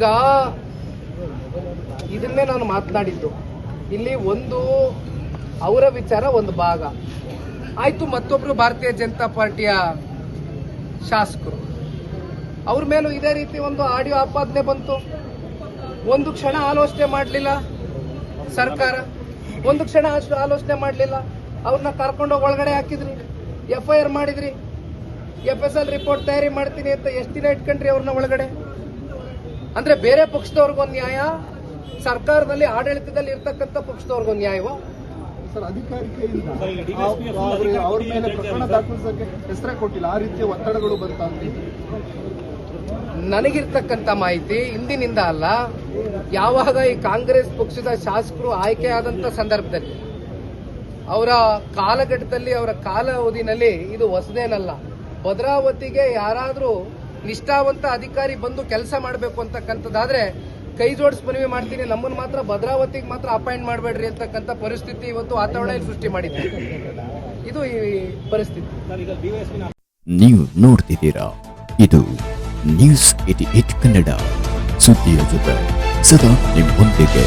ಈಗ ಇದನ್ನೇ ನಾನು ಮಾತನಾಡಿದ್ದು. ಇಲ್ಲಿ ಒಂದು ಅವರ ವಿಚಾರ ಒಂದು ಭಾಗ ಆಯ್ತು. ಮತ್ತೊಬ್ರು ಭಾರತೀಯ ಜನತಾ ಪಾರ್ಟಿಯ ಶಾಸಕರು, ಅವ್ರ ಮೇಲೂ ಇದೇ ರೀತಿ ಒಂದು ಆಡಿಯೋ ಆಪಾದನೆ ಬಂತು. ಒಂದು ಕ್ಷಣ ಆಲೋಚನೆ ಮಾಡಲಿಲ್ಲ ಸರ್ಕಾರ, ಒಂದು ಕ್ಷಣ ಆಲೋಚನೆ ಮಾಡಲಿಲ್ಲ. ಅವ್ರನ್ನ ಕರ್ಕೊಂಡೋಗಿ ಒಳಗಡೆ ಹಾಕಿದ್ರಿ, FIR ಮಾಡಿದ್ರಿ, FSL ರಿಪೋರ್ಟ್ ತಯಾರಿ ಮಾಡ್ತೀನಿ ಅಂತ ಎಷ್ಟು ದಿನ ಇಟ್ಕೊಂಡ್ರಿ ಅವ್ರನ್ನ ಒಳಗಡೆ? ಅಂದ್ರೆ ಬೇರೆ ಪಕ್ಷದವ್ರಿಗೊಂದು ನ್ಯಾಯ, ಸರ್ಕಾರದಲ್ಲಿ ಆಡಳಿತದಲ್ಲಿ ಇರ್ತಕ್ಕಂಥ ಪಕ್ಷದವ್ರಿಗೊಂದು ನ್ಯಾಯವ? ಸರ್, ಅಧಿಕಾರಿಕೆಯಿಂದ ಅವ್ರ ಮೇಲೆ ಪ್ರಕರಣ ದಾಖಲಿಸಕ್ಕೆ ಹೆಸರೇ ಕೊಟ್ಟಿಲ್ಲ, ಆ ರೀತಿಯ ಒತ್ತಡಗಳು ಬಂತ ಅಂತ ನನಗಿರ್ತಕ್ಕಂಥ ಮಾಹಿತಿ ಇಂದಿನಿಂದ ಅಲ್ಲ. ಯಾವಾಗ ಈ ಕಾಂಗ್ರೆಸ್ ಪಕ್ಷದ ಶಾಸಕರು ಆಯ್ಕೆಯಾದಂಥ ಸಂದರ್ಭದಲ್ಲಿ, ಅವರ ಕಾಲಘಟ್ಟದಲ್ಲಿ, ಅವರ ಕಾಲ ಅವಧಿನಲ್ಲಿ ಇದು ಹೊಸದೇನಲ್ಲ. ಭದ್ರಾವತಿಗೆ ಯಾರಾದರೂ ನಿಷ್ಠಾವಂತ ಅಧಿಕಾರಿ ಬಂದು ಕೆಲಸ ಮಾಡಬೇಕು ಅಂತಕ್ಕಂಥದ್ದಾದ್ರೆ ಕೈ ಜೋಡಿಸಿ ಮನವಿ ಮಾಡ್ತೀನಿ, ನಮ್ಮನ್ನು ಮಾತ್ರ ಭದ್ರಾವತಿಗೆ ಮಾತ್ರ ಅಪಾಯಿಂಟ್ ಮಾಡಬೇಡ್ರಿ ಅಂತಕ್ಕಂಥ ಪರಿಸ್ಥಿತಿ ಇವತ್ತು ವಾತಾವರಣ ಸೃಷ್ಟಿ ಮಾಡಿದೆ. ಇದು ಈ ಪರಿಸ್ಥಿತಿ. ನೀವು ನೋಡ್ತಿದ್ದೀರಾ, ಇದು ನ್ಯೂಸ್ 88 ಕನ್ನಡ, ಸುದ್ದಿಯ ಜೊತೆ ಸದಾ ನಿಮ್ಮೊಂದಿಗೆ.